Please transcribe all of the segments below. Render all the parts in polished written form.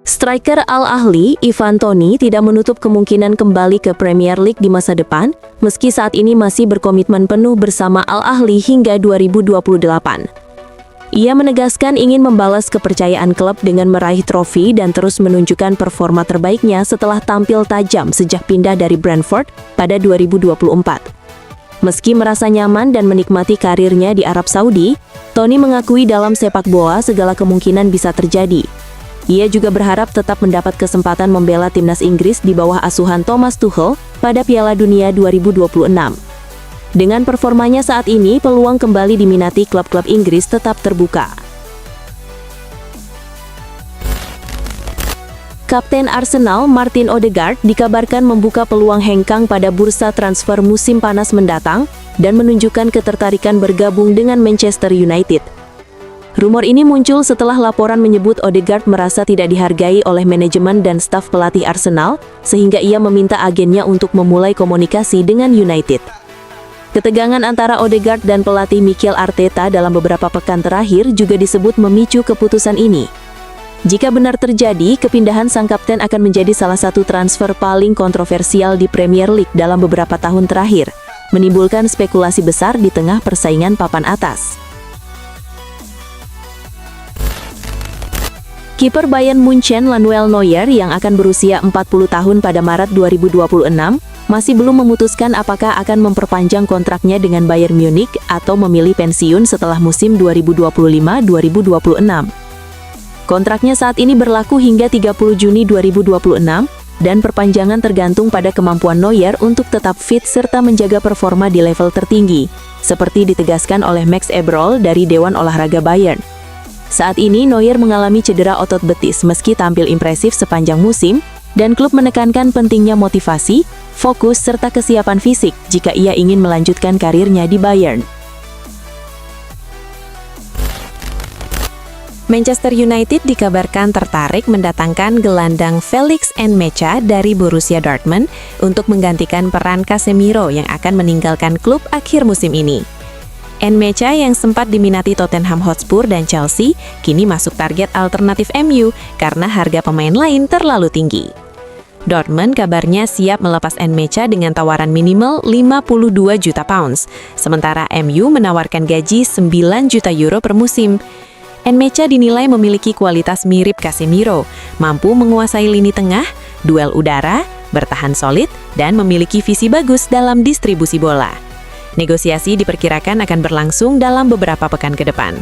Striker Al Ahly, Ivan Toney tidak menutup kemungkinan kembali ke Premier League di masa depan, meski saat ini masih berkomitmen penuh bersama Al Ahly hingga 2028. Ia menegaskan ingin membalas kepercayaan klub dengan meraih trofi dan terus menunjukkan performa terbaiknya setelah tampil tajam sejak pindah dari Brentford pada 2024. Meski merasa nyaman dan menikmati karirnya di Arab Saudi, Toney mengakui dalam sepak bola segala kemungkinan bisa terjadi. Ia juga berharap tetap mendapat kesempatan membela timnas Inggris di bawah asuhan Thomas Tuchel pada Piala Dunia 2026. Dengan performanya saat ini, peluang kembali diminati klub-klub Inggris tetap terbuka. Kapten Arsenal Martin Odegaard dikabarkan membuka peluang hengkang pada bursa transfer musim panas mendatang dan menunjukkan ketertarikan bergabung dengan Manchester United. Rumor ini muncul setelah laporan menyebut Odegaard merasa tidak dihargai oleh manajemen dan staf pelatih Arsenal, sehingga ia meminta agennya untuk memulai komunikasi dengan United. Ketegangan antara Odegaard dan pelatih Mikel Arteta dalam beberapa pekan terakhir juga disebut memicu keputusan ini. Jika benar terjadi, kepindahan sang kapten akan menjadi salah satu transfer paling kontroversial di Premier League dalam beberapa tahun terakhir, menimbulkan spekulasi besar di tengah persaingan papan atas. Kiper Bayern Munchen Manuel Neuer yang akan berusia 40 tahun pada Maret 2026 masih belum memutuskan apakah akan memperpanjang kontraknya dengan Bayern Munich atau memilih pensiun setelah musim 2025-2026. Kontraknya saat ini berlaku hingga 30 Juni 2026 dan perpanjangan tergantung pada kemampuan Neuer untuk tetap fit serta menjaga performa di level tertinggi, seperti ditegaskan oleh Max Eberl dari Dewan Olahraga Bayern. Saat ini Neuer mengalami cedera otot betis meski tampil impresif sepanjang musim, dan klub menekankan pentingnya motivasi, fokus serta kesiapan fisik jika ia ingin melanjutkan karirnya di Bayern. Manchester United dikabarkan tertarik mendatangkan gelandang Felix Nmecha dari Borussia Dortmund untuk menggantikan peran Casemiro yang akan meninggalkan klub akhir musim ini. Nmecha yang sempat diminati Tottenham Hotspur dan Chelsea, kini masuk target alternatif MU karena harga pemain lain terlalu tinggi. Dortmund kabarnya siap melepas Nmecha dengan tawaran minimal 52 juta pounds, sementara MU menawarkan gaji 9 juta euro per musim. Nmecha dinilai memiliki kualitas mirip Casemiro, mampu menguasai lini tengah, duel udara, bertahan solid, dan memiliki visi bagus dalam distribusi bola. Negosiasi diperkirakan akan berlangsung dalam beberapa pekan ke depan.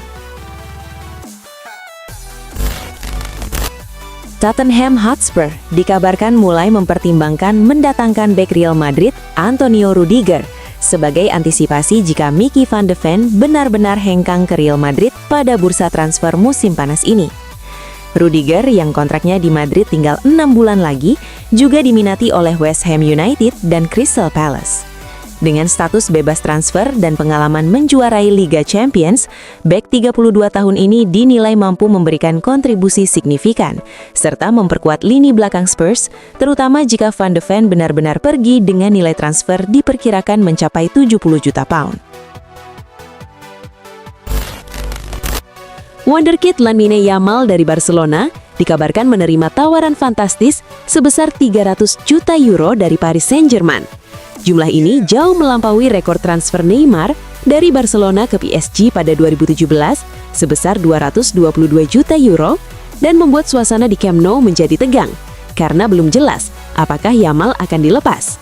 Tottenham Hotspur dikabarkan mulai mempertimbangkan mendatangkan bek Real Madrid Antonio Rudiger sebagai antisipasi jika Mickey van de Ven benar-benar hengkang ke Real Madrid pada bursa transfer musim panas ini. Rudiger yang kontraknya di Madrid tinggal 6 bulan lagi juga diminati oleh West Ham United dan Crystal Palace. Dengan status bebas transfer dan pengalaman menjuarai Liga Champions, bek 32 tahun ini dinilai mampu memberikan kontribusi signifikan, serta memperkuat lini belakang Spurs, terutama jika Van de Ven benar-benar pergi dengan nilai transfer diperkirakan mencapai 70 juta pound. Wonderkid Lamine Yamal dari Barcelona dikabarkan menerima tawaran fantastis sebesar 300 juta euro dari Paris Saint-Germain. Jumlah ini jauh melampaui rekor transfer Neymar dari Barcelona ke PSG pada 2017 sebesar 222 juta euro dan membuat suasana di Camp Nou menjadi tegang karena belum jelas apakah Yamal akan dilepas.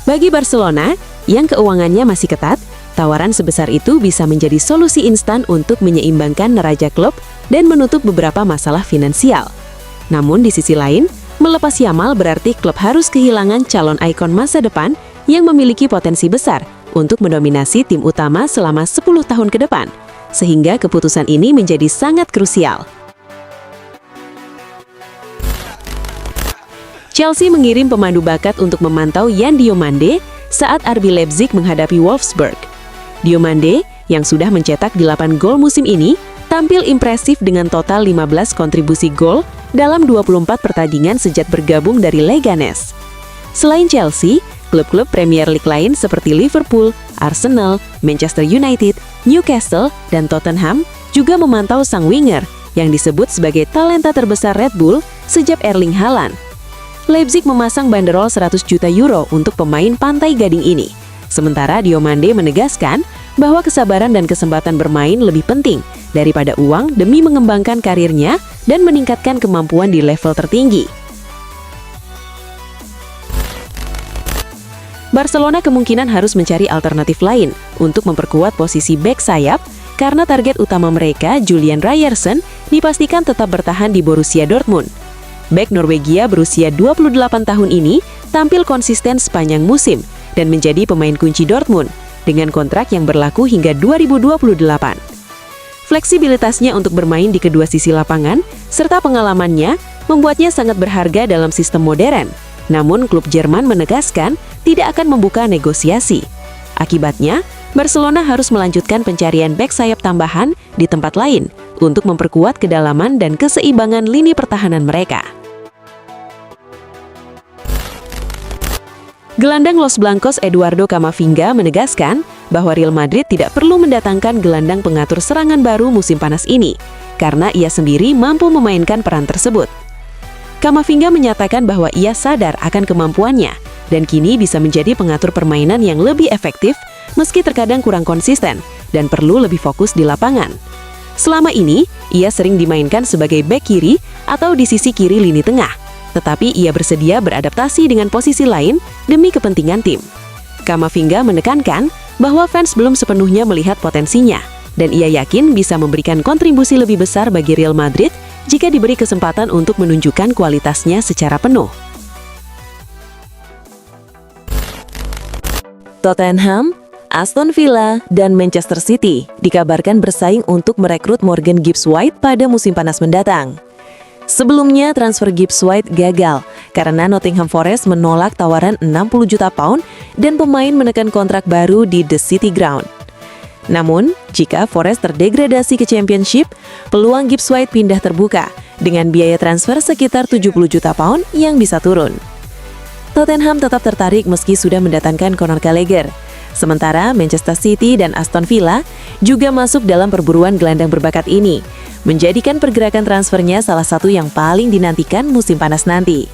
Bagi Barcelona yang keuangannya masih ketat, tawaran sebesar itu bisa menjadi solusi instan untuk menyeimbangkan neraca klub dan menutup beberapa masalah finansial. Namun di sisi lain, melepas Yamal berarti klub harus kehilangan calon ikon masa depan yang memiliki potensi besar untuk mendominasi tim utama selama 10 tahun ke depan, sehingga keputusan ini menjadi sangat krusial. Chelsea mengirim pemandu bakat untuk memantau Yan Diomande saat RB Leipzig menghadapi Wolfsburg. Diomande, yang sudah mencetak 8 gol musim ini, tampil impresif dengan total 15 kontribusi gol dalam 24 pertandingan sejak bergabung dari Leganes. Selain Chelsea, klub-klub Premier League lain seperti Liverpool, Arsenal, Manchester United, Newcastle, dan Tottenham juga memantau sang winger yang disebut sebagai talenta terbesar Red Bull sejak Erling Haaland. Leipzig memasang banderol 100 juta euro untuk pemain Pantai Gading ini. Sementara Diomande menegaskan bahwa kesabaran dan kesempatan bermain lebih penting daripada uang demi mengembangkan karirnya dan meningkatkan kemampuan di level tertinggi. Barcelona kemungkinan harus mencari alternatif lain untuk memperkuat posisi bek sayap karena target utama mereka, Julian Ryerson, dipastikan tetap bertahan di Borussia Dortmund. Bek Norwegia berusia 28 tahun ini tampil konsisten sepanjang musim dan menjadi pemain kunci Dortmund dengan kontrak yang berlaku hingga 2028. Fleksibilitasnya untuk bermain di kedua sisi lapangan serta pengalamannya membuatnya sangat berharga dalam sistem modern. Namun klub Jerman menegaskan tidak akan membuka negosiasi. Akibatnya, Barcelona harus melanjutkan pencarian bek sayap tambahan di tempat lain untuk memperkuat kedalaman dan keseimbangan lini pertahanan mereka. Gelandang Los Blancos Eduardo Camavinga menegaskan bahwa Real Madrid tidak perlu mendatangkan gelandang pengatur serangan baru musim panas ini, karena ia sendiri mampu memainkan peran tersebut. Camavinga menyatakan bahwa ia sadar akan kemampuannya, dan kini bisa menjadi pengatur permainan yang lebih efektif meski terkadang kurang konsisten dan perlu lebih fokus di lapangan. Selama ini, ia sering dimainkan sebagai bek kiri atau di sisi kiri lini tengah, tetapi ia bersedia beradaptasi dengan posisi lain demi kepentingan tim. Camavinga menekankan bahwa fans belum sepenuhnya melihat potensinya, dan ia yakin bisa memberikan kontribusi lebih besar bagi Real Madrid jika diberi kesempatan untuk menunjukkan kualitasnya secara penuh. Tottenham, Aston Villa, dan Manchester City dikabarkan bersaing untuk merekrut Morgan Gibbs-White pada musim panas mendatang. Sebelumnya, transfer Gibbs-White gagal karena Nottingham Forest menolak tawaran 60 juta pound dan pemain menekan kontrak baru di The City Ground. Namun, jika Forest terdegradasi ke Championship, peluang Gibbs-White pindah terbuka dengan biaya transfer sekitar 70 juta pound yang bisa turun. Tottenham tetap tertarik meski sudah mendatangkan Conor Gallagher. Sementara Manchester City dan Aston Villa juga masuk dalam perburuan gelandang berbakat ini, menjadikan pergerakan transfernya salah satu yang paling dinantikan musim panas nanti.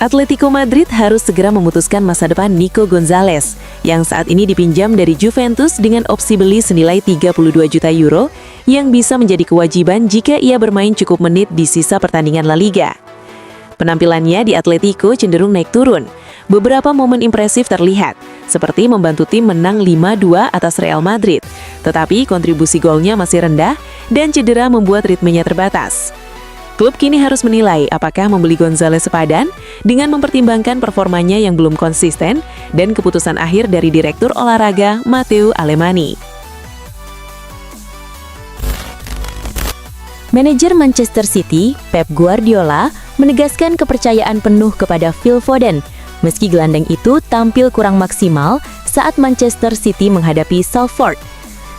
Atletico Madrid harus segera memutuskan masa depan Nico Gonzalez yang saat ini dipinjam dari Juventus dengan opsi beli senilai 32 juta euro yang bisa menjadi kewajiban jika ia bermain cukup menit di sisa pertandingan La Liga. Penampilannya di Atletico cenderung naik turun. Beberapa momen impresif terlihat, seperti membantu tim menang 5-2 atas Real Madrid, tetapi kontribusi golnya masih rendah dan cedera membuat ritmenya terbatas. Klub kini harus menilai apakah membeli Gonzalez sepadan dengan mempertimbangkan performanya yang belum konsisten dan keputusan akhir dari Direktur Olahraga Matteo Alemany. Manajer Manchester City, Pep Guardiola, menegaskan kepercayaan penuh kepada Phil Foden, meski gelandang itu tampil kurang maksimal saat Manchester City menghadapi Salford.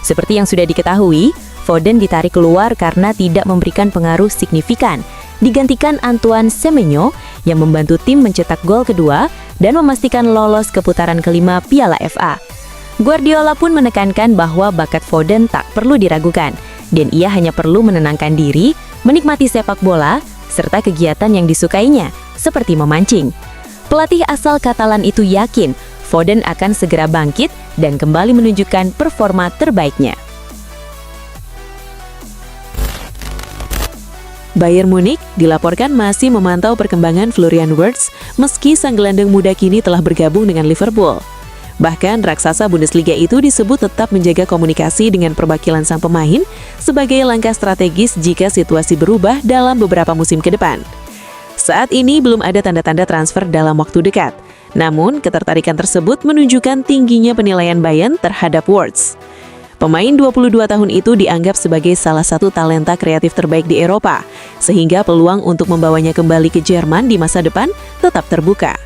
Seperti yang sudah diketahui, Foden ditarik keluar karena tidak memberikan pengaruh signifikan, digantikan Antoine Semenyo yang membantu tim mencetak gol kedua dan memastikan lolos ke putaran kelima Piala FA. Guardiola pun menekankan bahwa bakat Foden tak perlu diragukan, dan ia hanya perlu menenangkan diri, menikmati sepak bola, serta kegiatan yang disukainya, seperti memancing. Pelatih asal Katalan itu yakin Foden akan segera bangkit dan kembali menunjukkan performa terbaiknya. Bayern Munich dilaporkan masih memantau perkembangan Florian Wirtz meski sang gelandang muda kini telah bergabung dengan Liverpool. Bahkan raksasa Bundesliga itu disebut tetap menjaga komunikasi dengan perwakilan sang pemain sebagai langkah strategis jika situasi berubah dalam beberapa musim ke depan. Saat ini belum ada tanda-tanda transfer dalam waktu dekat, namun ketertarikan tersebut menunjukkan tingginya penilaian Bayern terhadap Wirtz. Pemain 22 tahun itu dianggap sebagai salah satu talenta kreatif terbaik di Eropa, sehingga peluang untuk membawanya kembali ke Jerman di masa depan tetap terbuka.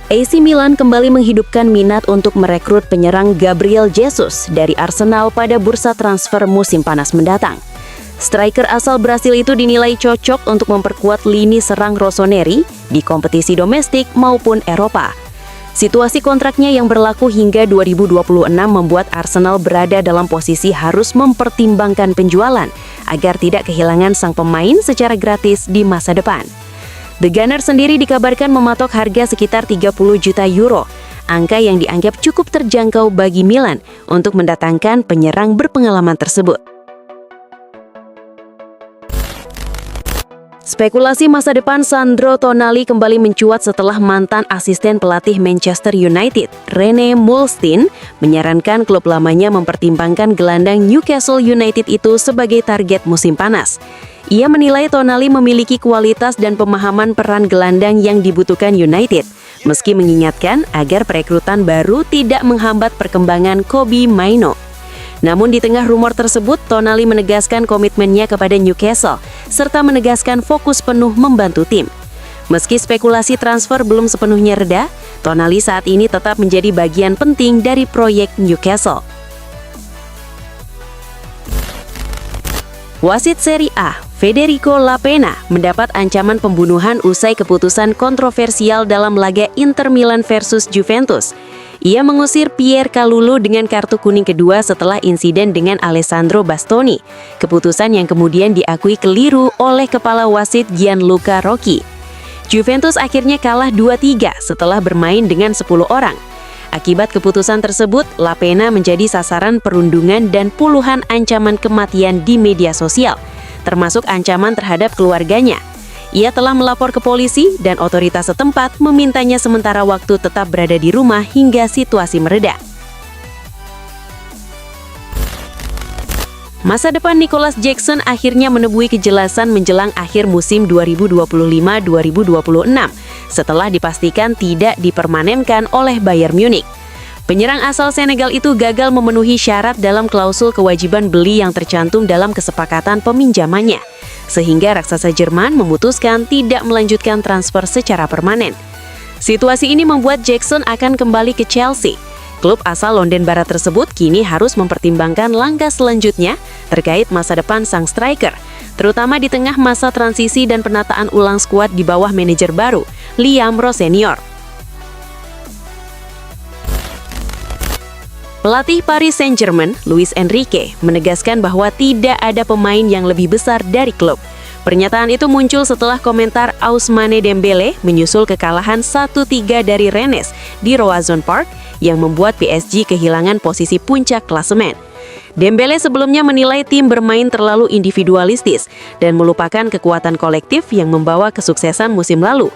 AC Milan kembali menghidupkan minat untuk merekrut penyerang Gabriel Jesus dari Arsenal pada bursa transfer musim panas mendatang. Striker asal Brasil itu dinilai cocok untuk memperkuat lini serang Rossoneri di kompetisi domestik maupun Eropa. Situasi kontraknya yang berlaku hingga 2026 membuat Arsenal berada dalam posisi harus mempertimbangkan penjualan agar tidak kehilangan sang pemain secara gratis di masa depan. The Gunners sendiri dikabarkan mematok harga sekitar 30 juta euro, angka yang dianggap cukup terjangkau bagi Milan untuk mendatangkan penyerang berpengalaman tersebut. Spekulasi masa depan Sandro Tonali kembali mencuat setelah mantan asisten pelatih Manchester United, Rene Mulstein, menyarankan klub lamanya mempertimbangkan gelandang Newcastle United itu sebagai target musim panas. Ia menilai Tonali memiliki kualitas dan pemahaman peran gelandang yang dibutuhkan United, meski mengingatkan agar perekrutan baru tidak menghambat perkembangan Kobbie Mainoo. Namun di tengah rumor tersebut, Tonali menegaskan komitmennya kepada Newcastle, serta menegaskan fokus penuh membantu tim. Meski spekulasi transfer belum sepenuhnya reda, Tonali saat ini tetap menjadi bagian penting dari proyek Newcastle. Wasit Serie A, Federico Lapena, mendapat ancaman pembunuhan usai keputusan kontroversial dalam laga Inter Milan versus Juventus. Ia mengusir Pierre Kalulu dengan kartu kuning kedua setelah insiden dengan Alessandro Bastoni, keputusan yang kemudian diakui keliru oleh kepala wasit Gianluca Rocchi. Juventus akhirnya kalah 2-3 setelah bermain dengan 10 orang. Akibat keputusan tersebut, Lapena menjadi sasaran perundungan dan puluhan ancaman kematian di media sosial, termasuk ancaman terhadap keluarganya. Ia telah melapor ke polisi dan otoritas setempat memintanya sementara waktu tetap berada di rumah hingga situasi mereda. Masa depan Nicholas Jackson akhirnya menemui kejelasan menjelang akhir musim 2025-2026 setelah dipastikan tidak dipermanenkan oleh Bayern Munich. Penyerang asal Senegal itu gagal memenuhi syarat dalam klausul kewajiban beli yang tercantum dalam kesepakatan peminjamannya, sehingga raksasa Jerman memutuskan tidak melanjutkan transfer secara permanen. Situasi ini membuat Jackson akan kembali ke Chelsea. Klub asal London Barat tersebut kini harus mempertimbangkan langkah selanjutnya terkait masa depan sang striker, terutama di tengah masa transisi dan penataan ulang skuad di bawah manajer baru, Liam Rowe Senior. Pelatih Paris Saint-Germain, Luis Enrique, menegaskan bahwa tidak ada pemain yang lebih besar dari klub. Pernyataan itu muncul setelah komentar Ousmane Dembélé menyusul kekalahan 1-3 dari Rennes di Roazhon Park yang membuat PSG kehilangan posisi puncak klasemen. Dembélé sebelumnya menilai tim bermain terlalu individualistis dan melupakan kekuatan kolektif yang membawa kesuksesan musim lalu.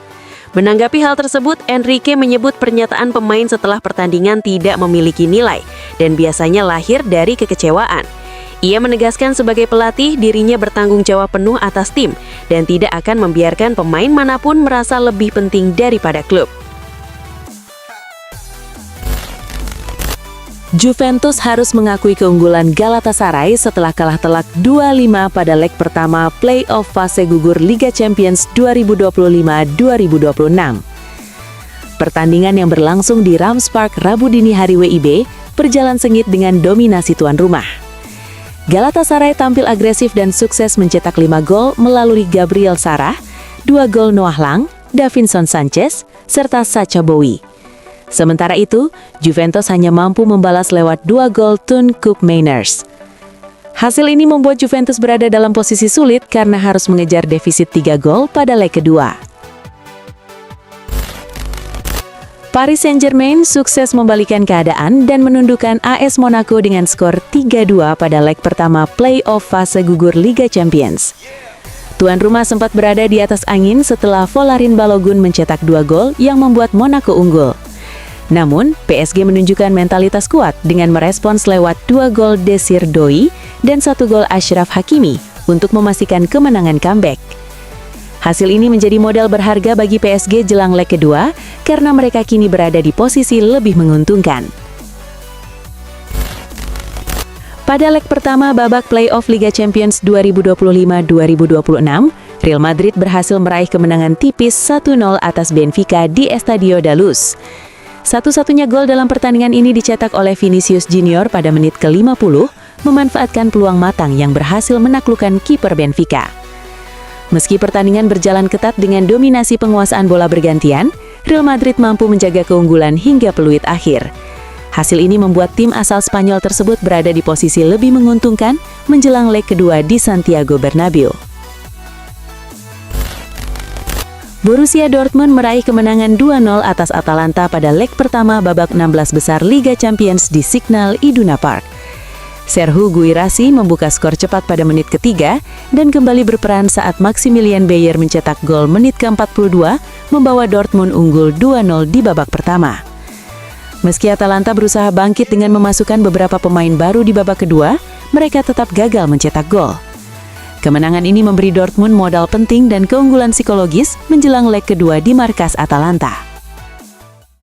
Menanggapi hal tersebut, Enrique menyebut pernyataan pemain setelah pertandingan tidak memiliki nilai dan biasanya lahir dari kekecewaan. Ia menegaskan sebagai pelatih dirinya bertanggung jawab penuh atas tim dan tidak akan membiarkan pemain manapun merasa lebih penting daripada klub. Juventus harus mengakui keunggulan Galatasaray setelah kalah telak 2-5 pada leg pertama play-off fase gugur Liga Champions 2025-2026. Pertandingan yang berlangsung di Rams Park Rabu dini hari WIB berjalan sengit dengan dominasi tuan rumah. Galatasaray tampil agresif dan sukses mencetak 5 gol melalui Gabriel Sara, 2 gol Noah Lang, Davinson Sanchez, serta Sacha Boey. Sementara itu, Juventus hanya mampu membalas lewat 2 gol Tun Koopmeiners. Hasil ini membuat Juventus berada dalam posisi sulit karena harus mengejar defisit 3 gol pada leg kedua. Paris Saint-Germain sukses membalikan keadaan dan menundukkan AS Monaco dengan skor 3-2 pada leg pertama play-off fase gugur Liga Champions. Tuan rumah sempat berada di atas angin setelah Folarin Balogun mencetak 2 gol yang membuat Monaco unggul. Namun, PSG menunjukkan mentalitas kuat dengan merespons lewat 2 gol Desir Doi dan 1 gol Achraf Hakimi untuk memastikan kemenangan comeback. Hasil ini menjadi modal berharga bagi PSG jelang leg kedua karena mereka kini berada di posisi lebih menguntungkan. Pada leg pertama babak play-off Liga Champions 2025-2026, Real Madrid berhasil meraih kemenangan tipis 1-0 atas Benfica di Estadio da Luz. Satu-satunya gol dalam pertandingan ini dicetak oleh Vinicius Junior pada menit ke-50, memanfaatkan peluang matang yang berhasil menaklukkan kiper Benfica. Meski pertandingan berjalan ketat dengan dominasi penguasaan bola bergantian, Real Madrid mampu menjaga keunggulan hingga peluit akhir. Hasil ini membuat tim asal Spanyol tersebut berada di posisi lebih menguntungkan menjelang leg kedua di Santiago Bernabeu. Borussia Dortmund meraih kemenangan 2-0 atas Atalanta pada leg pertama babak 16 besar Liga Champions di Signal Iduna Park. Serhou Guirassy membuka skor cepat pada menit ketiga dan kembali berperan saat Maximilian Bayer mencetak gol menit ke-42 membawa Dortmund unggul 2-0 di babak pertama. Meski Atalanta berusaha bangkit dengan memasukkan beberapa pemain baru di babak kedua, mereka tetap gagal mencetak gol. Kemenangan ini memberi Dortmund modal penting dan keunggulan psikologis menjelang leg kedua di markas Atalanta.